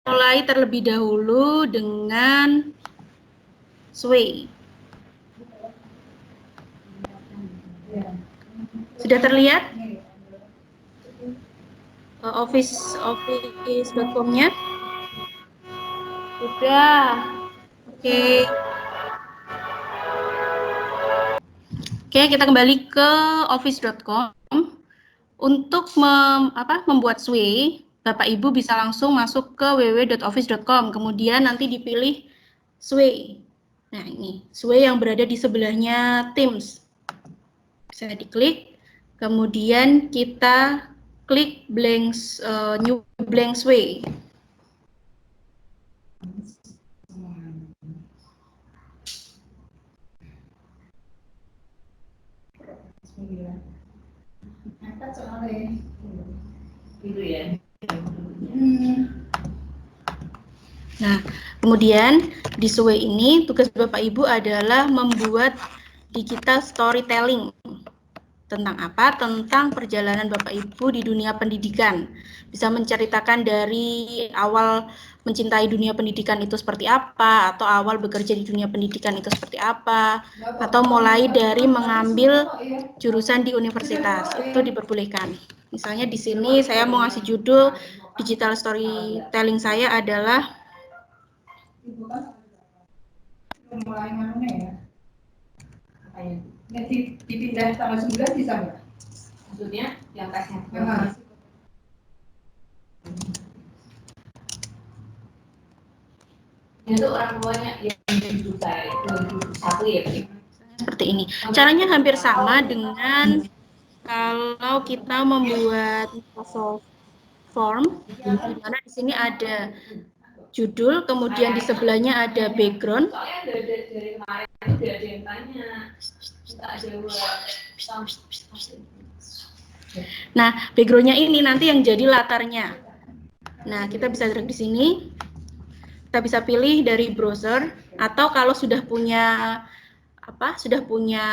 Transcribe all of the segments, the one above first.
mulai terlebih dahulu dengan Sway. Sudah terlihat office.com-nya? Sudah. Oke. Oke, kita kembali ke office.com. Untuk membuat Sway, Bapak Ibu bisa langsung masuk ke www.office.com, kemudian nanti dipilih Sway. Nah, ini Sway yang berada di sebelahnya Teams. Bisa diklik, kemudian kita klik new blank Sway. Nah, kemudian di Sway ini tugas Bapak Ibu adalah membuat digital storytelling. Tentang apa? Tentang perjalanan Bapak Ibu di dunia pendidikan. Bisa menceritakan dari awal mencintai dunia pendidikan itu seperti apa, atau awal bekerja di dunia pendidikan itu seperti apa, atau mulai dari mengambil jurusan di universitas, itu diperbolehkan. Misalnya di sini saya mau ngasih judul digital storytelling saya adalah dipindah tanggal 9 bisa nggak? Maksudnya yang tesnya itu orang tuanya yang juga itu satu ya, seperti ini. Caranya hampir sama dengan kalau kita membuat Microsoft Form, di mana di sini ada judul, kemudian di sebelahnya ada background. Nah, backgroundnya ini nanti yang jadi latarnya. Nah, kita bisa duduk di sini. Kita bisa pilih dari browser, atau kalau sudah punya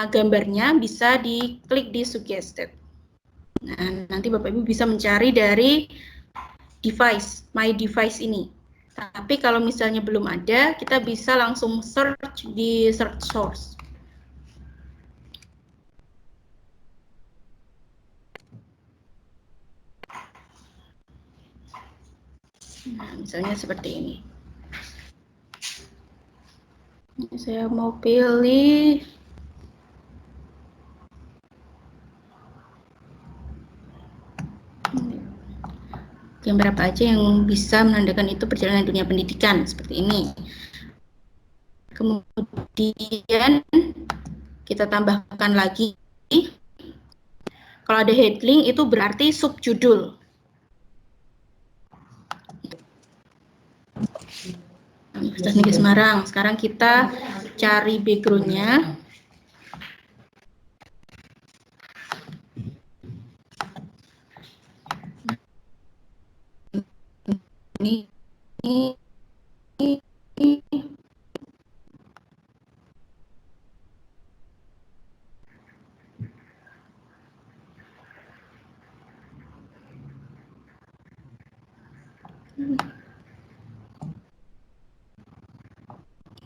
gambarnya, bisa diklik di suggested. Nah, nanti Bapak Ibu bisa mencari dari device, my device ini. Tapi kalau misalnya belum ada, kita bisa langsung search di search source. Nah, misalnya seperti ini. Saya mau pilih gambar apa aja yang bisa menandakan itu perjalanan dunia pendidikan, seperti ini. Kemudian kita tambahkan lagi, kalau ada heading itu berarti subjudul. Universitas Negeri Semarang. Sekarang kita cari backgroundnya. Ini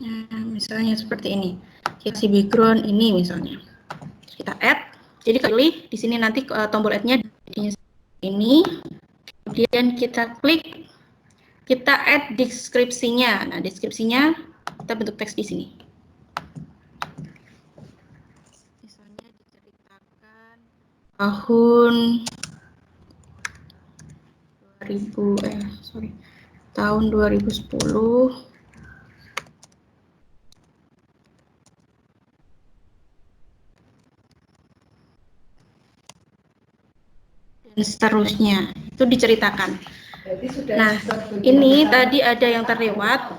nah, misalnya seperti ini. Kasih background ini misalnya. Kita add. Jadi pilih di sini nanti tombol add-nya di ini. Kemudian kita klik, kita add deskripsinya. Nah, deskripsinya kita bentuk teks di sini. Misalnya diceritakan tahun 2010 dan seterusnya, itu diceritakan. Nah, ini tadi ada yang terlewat,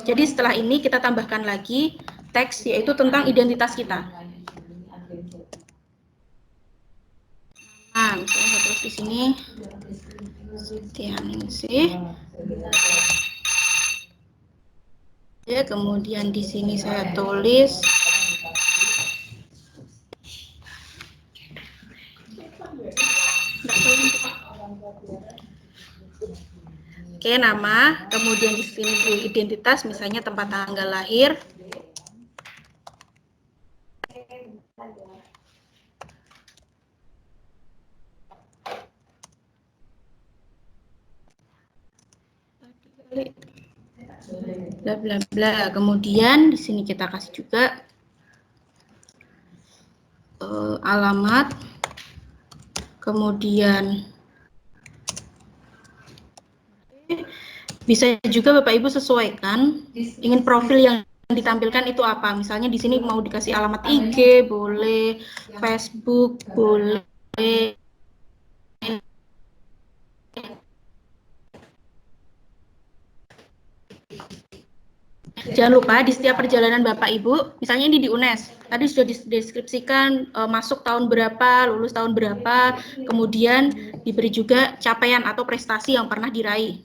jadi setelah ini kita tambahkan lagi teks, yaitu tentang identitas kita. Nah, misalnya saya tulis di sini Setianingsih. Ya, kemudian di sini saya tulis Oke, nama, kemudian di sini identitas, misalnya tempat tanggal lahir. Bla bla bla. Kemudian di sini kita kasih juga alamat, kemudian bisa juga Bapak Ibu sesuaikan ingin profil yang ditampilkan itu apa. Misalnya di sini mau dikasih alamat IG, boleh, Facebook, boleh. Jangan lupa di setiap perjalanan Bapak Ibu, misalnya ini di UNES, tadi sudah dideskripsikan masuk tahun berapa, lulus tahun berapa, kemudian diberi juga capaian atau prestasi yang pernah diraih.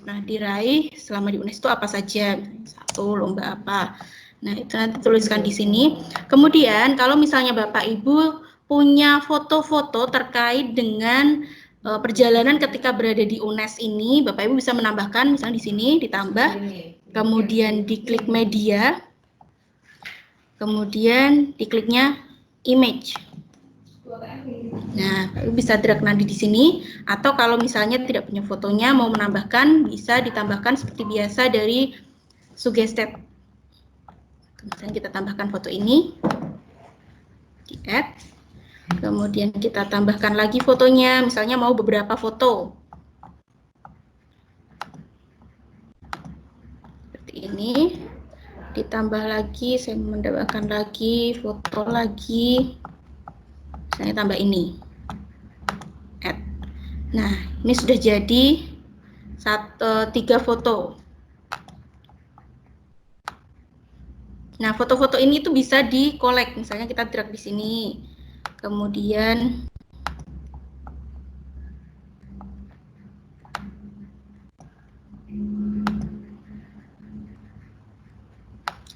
Pernah diraih selama di UNES itu apa saja? Satu, lomba apa? Nah, itu nanti tuliskan di sini. Kemudian kalau misalnya Bapak Ibu punya foto-foto terkait dengan perjalanan ketika berada di UNES ini, Bapak Ibu bisa menambahkan, misalnya di sini ditambah, kemudian diklik media, kemudian dikliknya image. Nah, Bapak Ibu bisa drag nanti di sini, atau kalau misalnya tidak punya fotonya, mau menambahkan, bisa ditambahkan seperti biasa dari suggested. Misalnya kita tambahkan foto ini, di add, kemudian kita tambahkan lagi fotonya, misalnya mau beberapa foto. Seperti ini, ditambah lagi, saya menambahkan lagi, foto lagi, misalnya tambah ini, add. Nah, ini sudah jadi 3 foto. Nah, foto-foto ini tuh bisa di-collect, misalnya kita drag di sini. Kemudian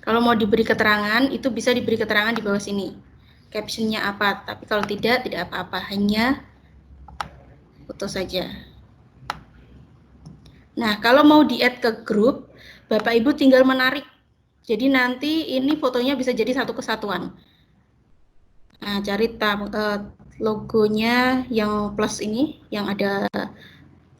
kalau mau diberi keterangan, itu bisa diberi keterangan di bawah sini. Captionnya apa, tapi kalau tidak apa-apa, hanya foto saja. Nah, kalau mau di-add ke grup, Bapak Ibu tinggal menarik. Jadi nanti ini fotonya bisa jadi satu kesatuan. Nah, cari logonya yang plus ini, yang ada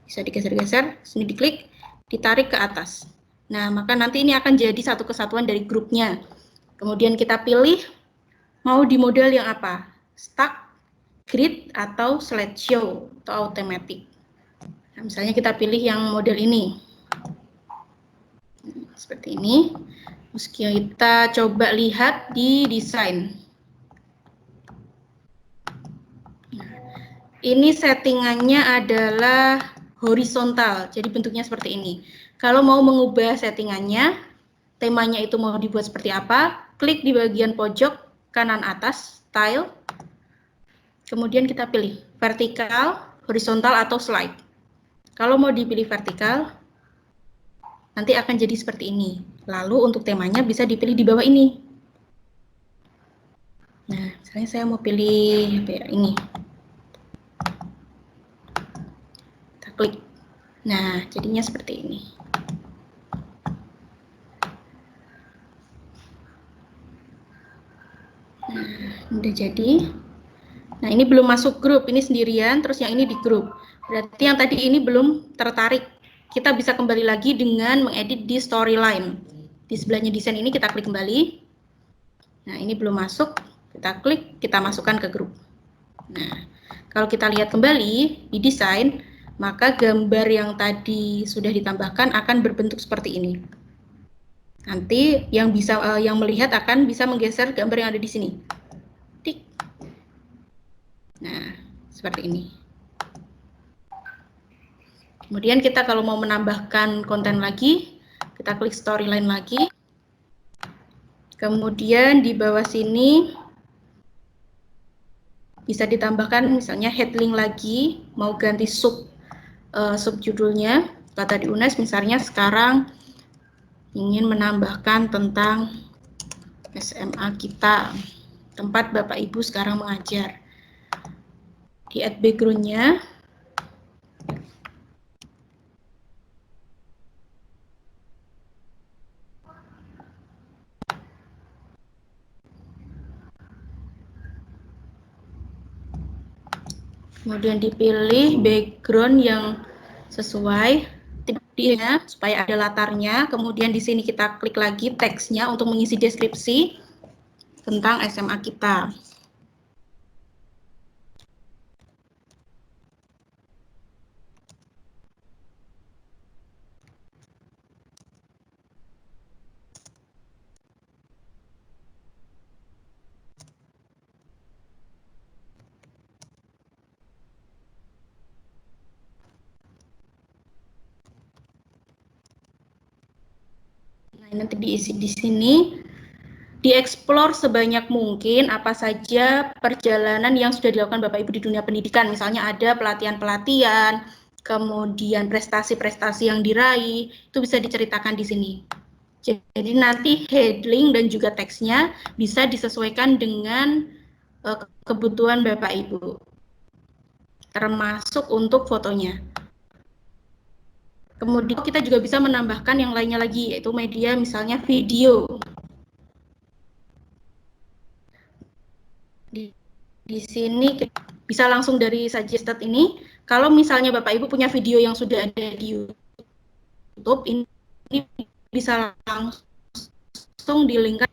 bisa digeser-geser, sini diklik, ditarik ke atas. Nah, maka nanti ini akan jadi satu kesatuan dari grupnya. Kemudian kita pilih mau di model yang apa? Stack, grid, atau slideshow, atau automatic. Nah, misalnya kita pilih yang model ini. Seperti ini. Terus kita coba lihat di desain. Ini settingannya adalah horizontal, jadi bentuknya seperti ini. Kalau mau mengubah settingannya, temanya itu mau dibuat seperti apa, klik di bagian pojok kanan atas, style, kemudian kita pilih vertikal, horizontal, atau slide. Kalau mau dipilih vertikal, nanti akan jadi seperti ini. Lalu untuk temanya bisa dipilih di bawah ini. Nah, misalnya saya mau pilih ini. Kita klik. Nah, jadinya seperti ini. Nah, udah jadi. Nah, ini belum masuk grup, ini sendirian, terus yang ini di grup. Berarti yang tadi ini belum tertarik. Kita bisa kembali lagi dengan mengedit di storyline. Di sebelahnya desain ini kita klik kembali. Nah, ini belum masuk, kita klik, kita masukkan ke grup. Nah, kalau kita lihat kembali di desain, maka gambar yang tadi sudah ditambahkan akan berbentuk seperti ini. Nanti yang melihat akan bisa menggeser gambar yang ada di sini. Tik. Nah, seperti ini. Kemudian kita kalau mau menambahkan konten lagi, kita klik storyline lagi. Kemudian di bawah sini bisa ditambahkan misalnya headlink lagi, mau ganti subjudulnya. Kata di UNES misalnya sekarang ingin menambahkan tentang SMA kita, tempat Bapak Ibu sekarang mengajar. Di add background-nya. Kemudian dipilih background yang sesuai tipnya supaya ada latarnya. Kemudian di sini kita klik lagi teksnya untuk mengisi deskripsi tentang SMA kita. Nah, nanti diisi di sini. Dieksplor sebanyak mungkin apa saja perjalanan yang sudah dilakukan Bapak Ibu di dunia pendidikan. Misalnya ada pelatihan-pelatihan, kemudian prestasi-prestasi yang diraih, itu bisa diceritakan di sini. Jadi nanti heading dan juga teksnya bisa disesuaikan dengan kebutuhan Bapak Ibu, termasuk untuk fotonya. Kemudian kita juga bisa menambahkan yang lainnya lagi, yaitu media misalnya video. Di sini bisa langsung dari suggested ini. Kalau misalnya Bapak Ibu punya video yang sudah ada di YouTube, ini bisa langsung di-link.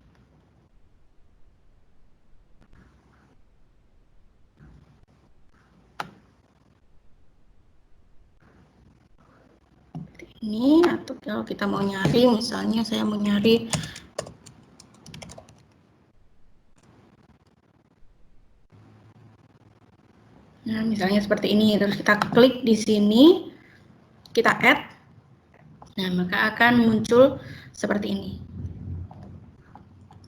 Ini, atau kalau kita mau nyari, misalnya saya mau nyari nah, misalnya seperti ini, terus kita klik di sini, kita add, nah maka akan muncul seperti ini.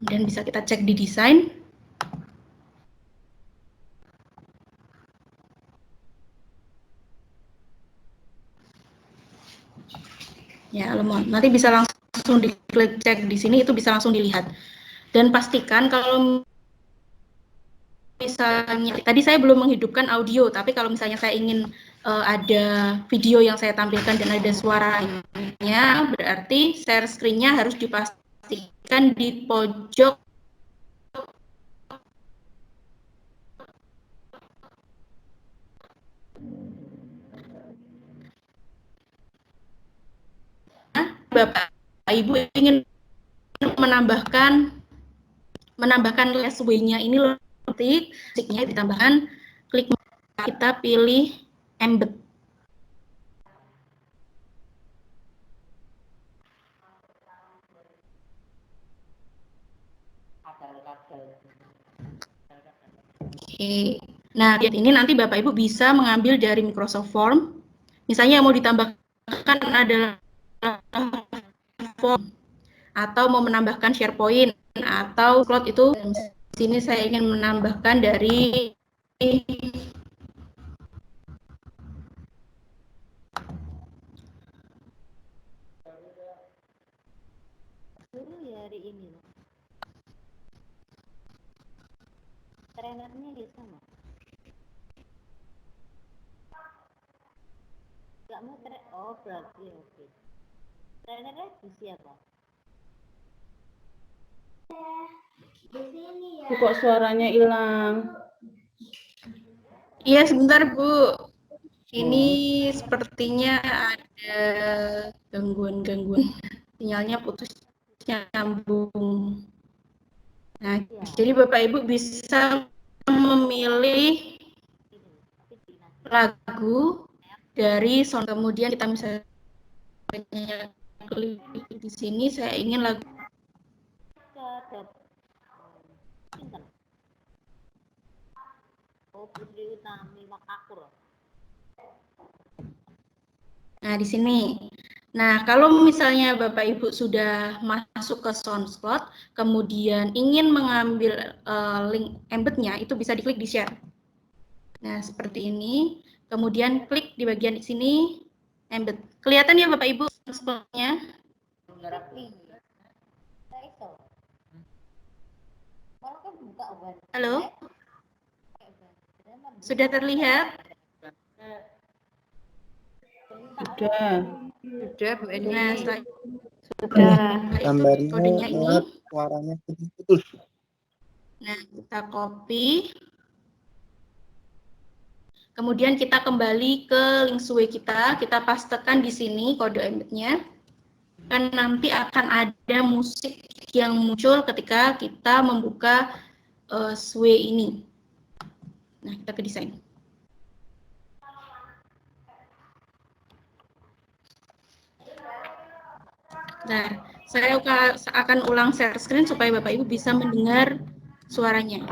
Dan bisa kita cek di desain. Ya, nanti bisa langsung diklik cek di sini, itu bisa langsung dilihat. Dan pastikan kalau misalnya tadi saya belum menghidupkan audio, tapi kalau misalnya saya ingin ada video yang saya tampilkan dan ada suaranya, berarti share screen-nya harus dipastikan di pojok Bapak Ibu ingin menambahkan lesway-nya ini lebih ditambahkan, klik kita pilih embed. Oke. Nah, ini nanti Bapak Ibu bisa mengambil dari Microsoft Form. Misalnya yang mau ditambahkan adalah form atau mau menambahkan SharePoint atau slot itu. Di sini saya ingin menambahkan dari ini. Trainernya di sana. Nggak mau oh berarti oke. Trainernya di siapa? Di sini ya. Kok suaranya hilang? Iya, sebentar Bu. Ini sepertinya ada gangguan-gangguan. Sinyalnya putus nyambung. Nah, jadi Bapak Ibu bisa memilih lagu dari sound, kemudian kita misalnya klik di sini saya ingin lagu nah di sini. Nah, kalau misalnya Bapak Ibu sudah masuk ke SoundCloud, kemudian ingin mengambil link embednya, itu bisa diklik di share. Nah, seperti ini. Kemudian klik di bagian sini, embed. Kelihatan ya Bapak Ibu SoundCloud-nya? Halo? Sudah terlihat? Sudah. Sudah, Bu Eni. Nah, sudah. Gambarnya Kodenya ini. muat, suaranya putus. Nah, kita copy. Kemudian kita kembali ke link Sway kita pastekan di sini kode embednya. Dan nanti akan ada musik yang muncul ketika kita membuka Sway ini. Nah, kita ke desain. Nah, saya akan ulang share screen supaya Bapak Ibu bisa mendengar suaranya.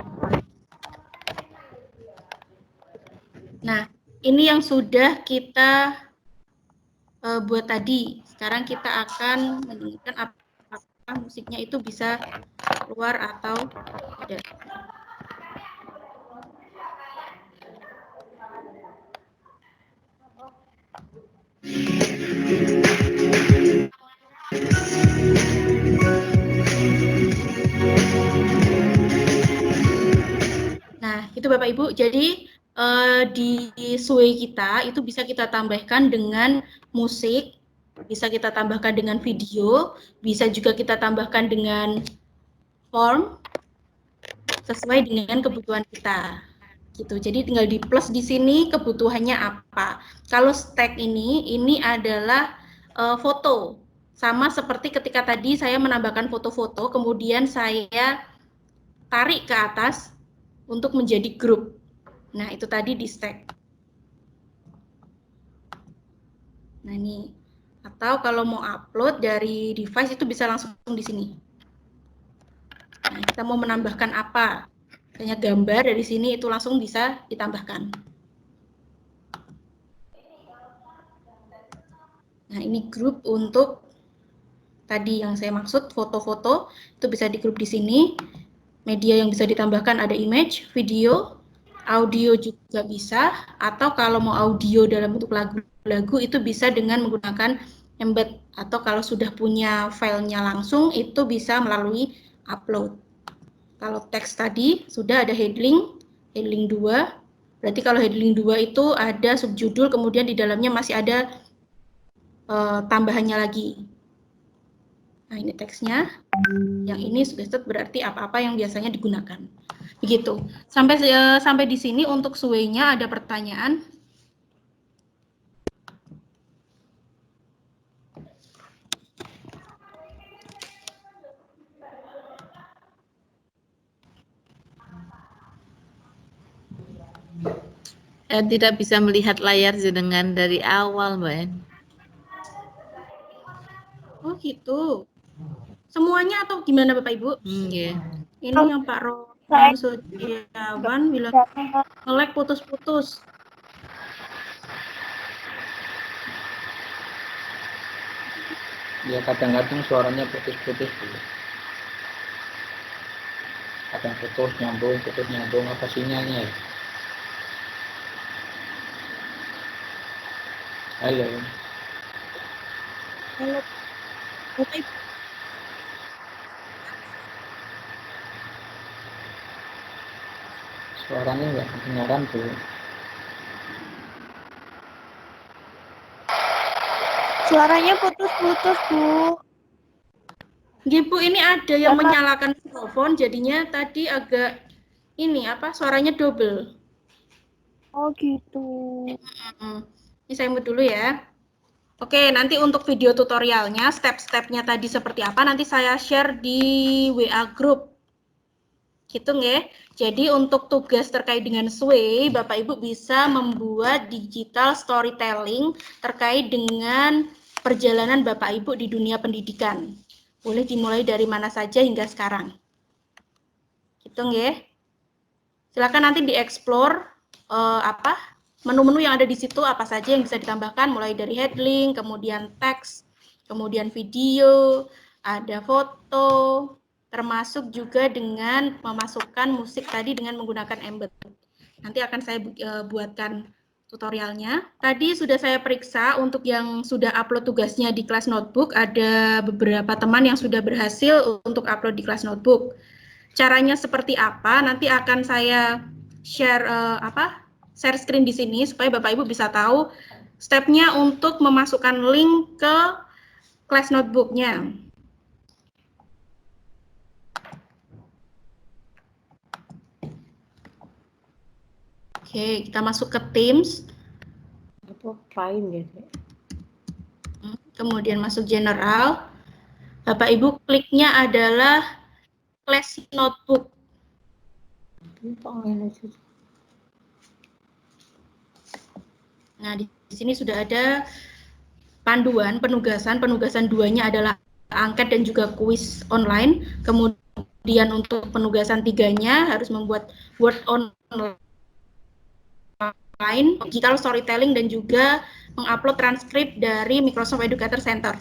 Nah, ini yang sudah kita buat tadi. Sekarang kita akan mendengarkan apakah musiknya itu bisa keluar atau tidak. Nah, itu Bapak Ibu. Jadi di Sway kita itu bisa kita tambahkan dengan musik, bisa kita tambahkan dengan video, bisa juga kita tambahkan dengan form sesuai dengan kebutuhan kita. Gitu. Jadi tinggal di plus di sini kebutuhannya apa. Kalau stack ini adalah foto. Sama seperti ketika tadi saya menambahkan foto-foto, kemudian saya tarik ke atas untuk menjadi grup. Nah, itu tadi di stack. Nah, ini. Atau kalau mau upload dari device itu bisa langsung di sini. Nah, kita mau menambahkan apa? Misalnya gambar dari sini itu langsung bisa ditambahkan. Nah, ini grup untuk tadi yang saya maksud, foto-foto, itu bisa di grup di sini. Media yang bisa ditambahkan ada image, video, audio juga bisa, atau kalau mau audio dalam bentuk lagu-lagu itu bisa dengan menggunakan embed, atau kalau sudah punya filenya langsung itu bisa melalui upload. Kalau teks tadi sudah ada heading 2, berarti kalau heading 2 itu ada subjudul, kemudian di dalamnya masih ada tambahannya lagi. Nah, ini teksnya. Yang ini suggested berarti apa-apa yang biasanya digunakan. Begitu. Sampai di sini untuk Sway-nya ada pertanyaan? Tidak bisa melihat layar jenengan dari awal, Mbak En. Oh, gitu. Semuanya atau gimana Bapak Ibu? Yeah. Ini yang Pak Roman Setiawan bilang nge-lag putus-putus. Ya kadang-kadang suaranya putus-putus. Kadang putus nyambung apa sinyalnya ya? Halo. Halo. Bapak Ibu. Suaranya nggak kedengaran, Bu. Suaranya putus-putus, Bu. Bu, ini ada yang menyalakan mikrofon, jadinya tadi agak suaranya double. Oh, gitu. Ini saya mute dulu ya. Oke, nanti untuk video tutorialnya, step-stepnya tadi seperti apa, nanti saya share di WA group. Gitu nggih. Jadi untuk tugas terkait dengan Sway, Bapak Ibu bisa membuat digital storytelling terkait dengan perjalanan Bapak Ibu di dunia pendidikan. Boleh dimulai dari mana saja hingga sekarang. Gitu nggih. Silakan nanti dieksplor menu-menu yang ada di situ apa saja yang bisa ditambahkan, mulai dari heading, kemudian teks, kemudian video, ada foto, termasuk juga dengan memasukkan musik tadi dengan menggunakan embed. Nanti akan saya buatkan tutorialnya. Tadi sudah saya periksa untuk yang sudah upload tugasnya di kelas notebook, ada beberapa teman yang sudah berhasil untuk upload di kelas notebook. Caranya seperti apa? Nanti akan saya share share screen di sini supaya Bapak Ibu bisa tahu stepnya untuk memasukkan link ke class notebook-nya. Oke, kita masuk ke Teams. Apa fine gitu. Kemudian masuk General. Bapak Ibu kliknya adalah Class Notebook. Nah, di sini sudah ada panduan penugasan. Penugasan 2-nya adalah angket dan juga kuis online. Kemudian untuk penugasan 3-nya harus membuat Word online, digital storytelling, dan juga mengupload transkrip dari Microsoft Educator Center.